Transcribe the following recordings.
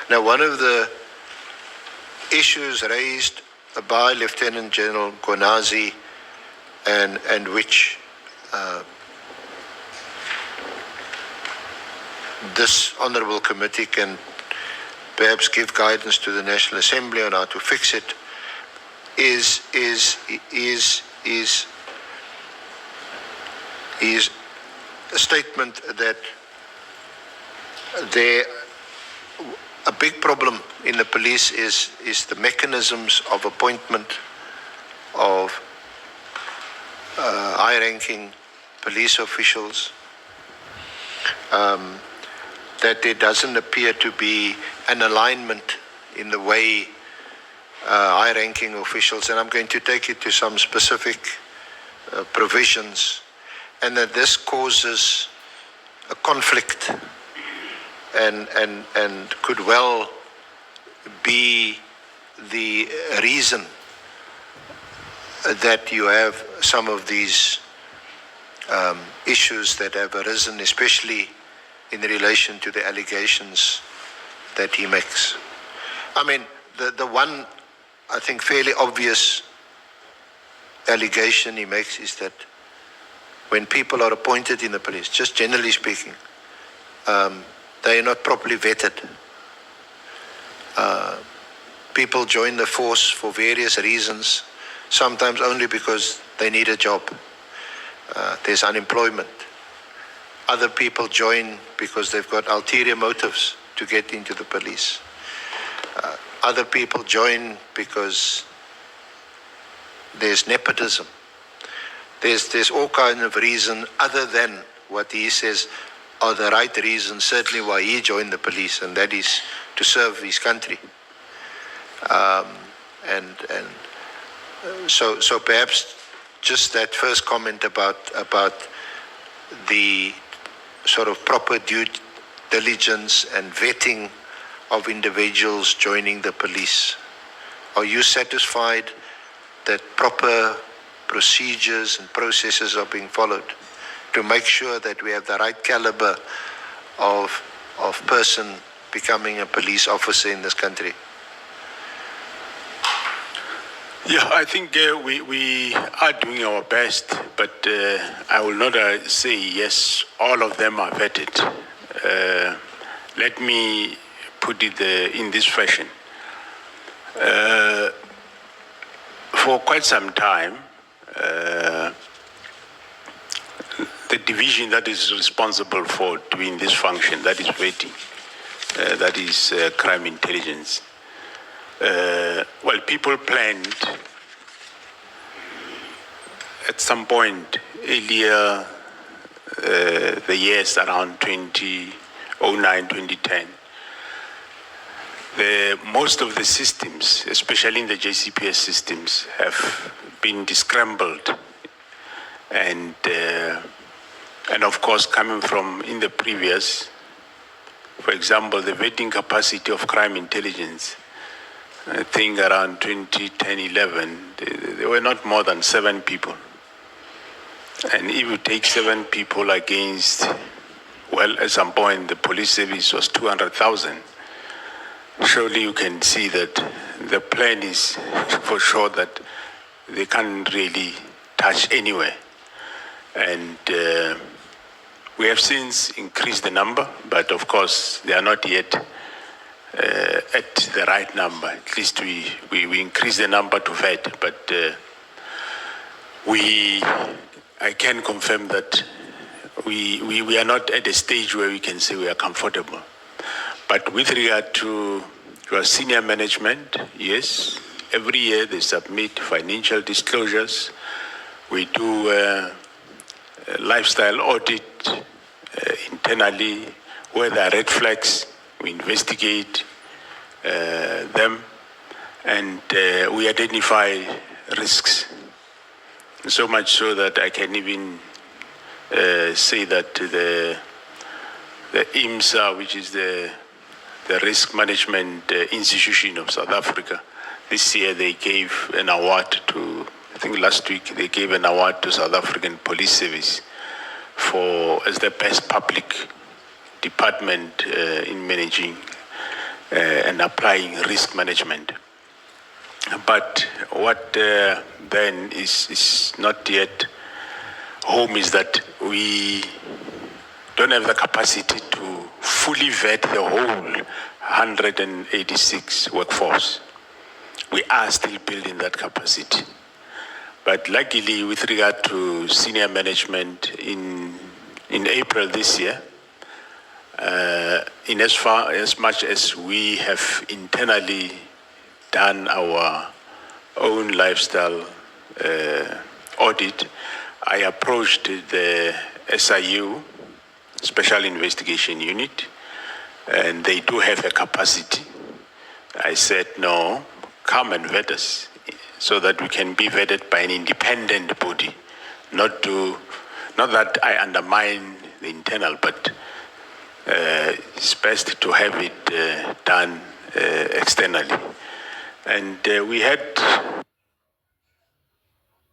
Now, one of the issues raised by Lieutenant General Gonazi and which this honourable committee can perhaps give guidance to the National Assembly on how to fix it is a statement that a big problem in the police is the mechanisms of appointment of high-ranking police officials, that there doesn't appear to be an alignment in the way high-ranking officials, and I'm going to take it to some specific provisions, and that this causes a conflict and could well be the reason that you have some of these issues that have arisen, especially in relation to the allegations that he makes. I mean, the one, I think, fairly obvious allegation he makes is that when people are appointed in the police, just generally speaking, they are not properly vetted. People join the force for various reasons, sometimes only because they need a job. There's unemployment. Other people join because they've got ulterior motives to get into the police. Other people join because there's nepotism. There's all kinds of reasons other than what he says are the right reasons, certainly why he joined the police, and that is to serve his country. So perhaps just that first comment about the sort of proper due diligence and vetting of individuals joining the police. Are you satisfied that proper procedures and processes are being followed to make sure that we have the right caliber of person becoming a police officer in this country? Yeah, I think we are doing our best, but I will not say yes, all of them are vetted. Let me put it in this fashion. For quite some time, the division that is responsible for doing this function, that is vetting, that is crime intelligence, well, people planned at some point earlier, the years around 2009, 2010, most of the systems, especially in the JCPS systems, have been scrambled, and of course, coming from in the previous, for example, the vetting capacity of crime intelligence, I think around 2010-11, there were not more than 7 people. And if you take 7 people against, well, at some point the police service was 200,000, surely you can see that the plan is for sure that they can't really touch anywhere. And we have since increased the number, but of course they are not yet at the right number. At least we increased the number to vet, but I can confirm that we are not at a stage where we can say we are comfortable. But with regard to your senior management, yes, every year they submit financial disclosures. We do a lifestyle audit internally. Where there are red flags, we investigate them, and we identify risks. So much so that I can even say that the IMSA, which is the risk management institution of South Africa, this year they gave an award to, I think last week they gave an award to South African Police Service as the best public department in managing and applying risk management. But what then is not yet home is that we don't have the capacity to fully vet the whole 186 workforce. We are still building that capacity. But luckily, with regard to senior management, in April this year, in as much as we have internally done our own lifestyle audit, I approached the SIU, Special Investigation Unit, and they do have a capacity. I said, no, come and vet us so that we can be vetted by an independent body, not that I undermine the internal, but it's best to have it done externally. And we had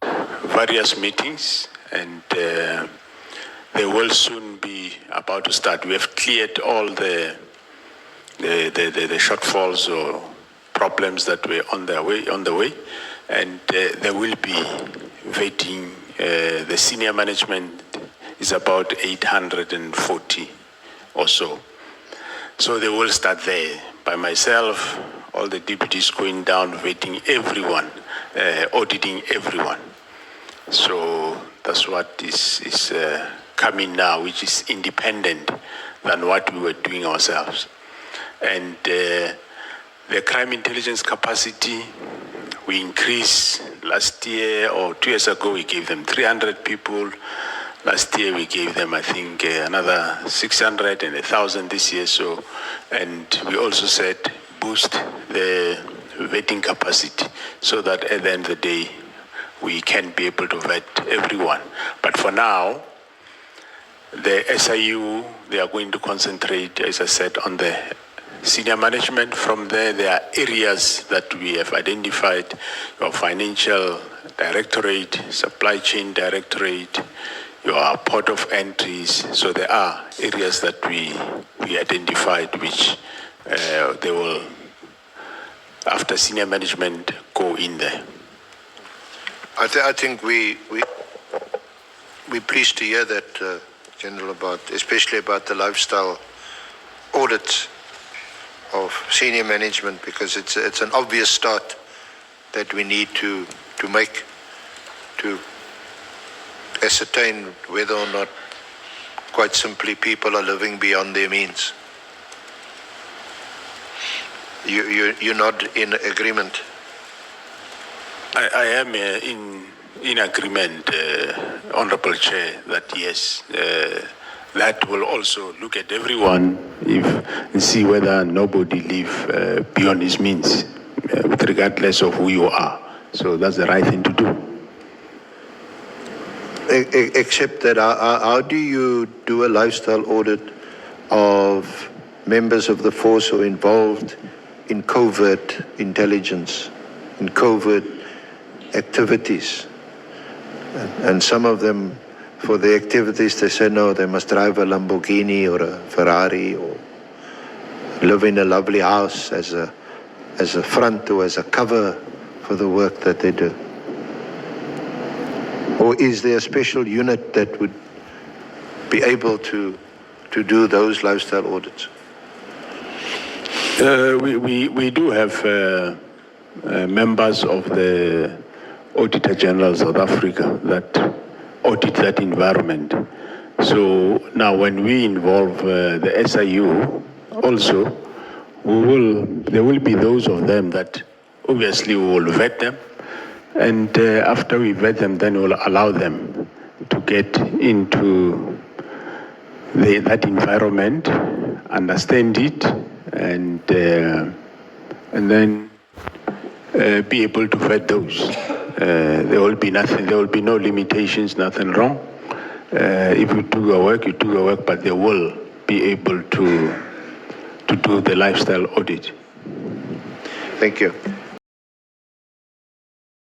various meetings, and they will soon be about to start. We have cleared all the shortfalls or problems that were on the way, and there will be vetting. The senior management is about 840 or so. So they will start there. By myself, all the deputies going down, vetting everyone, auditing everyone. So that's what is coming now, which is independent than what we were doing ourselves. And the crime intelligence capacity, we increased last year or 2 years ago, we gave them 300 people. Last year we gave them, I think, another 600 and 1,000 this year. So, and we also said boost the vetting capacity so that at the end of the day, we can be able to vet everyone. But for now, the SIU, they are going to concentrate, as I said, on the senior management. From there are areas that we have identified, your financial directorate, supply chain directorate, your port of entries. So there are areas that we identified which they will, after senior management, go in there. I think we're pleased to hear that, General, especially about the lifestyle audits of senior management, because it's an obvious start that we need to make to ascertain whether or not, quite simply, people are living beyond their means. You're not in agreement? I am in agreement, Honorable Chair, that yes, that will also look at everyone and see whether nobody live beyond his means, regardless of who you are. So that's the right thing to do. Except that, how do you do a lifestyle audit of members of the force who are involved in covert intelligence, in covert activities? And some of them, for the activities, they say, no, they must drive a Lamborghini or a Ferrari or live in a lovely house as a front or as a cover for the work that they do. Or is there a special unit that would be able to do those lifestyle audits? We do have members of the Auditor General South Africa that audit that environment. So now when we involve the SIU also, there will be those of them that obviously we will vet them. And after we vet them, then we'll allow them to get into that environment, understand it, and then be able to vet those. There will be nothing. There will be no limitations. Nothing wrong. If you do your work, you do your work, but they will be able to do the lifestyle audit. Thank you.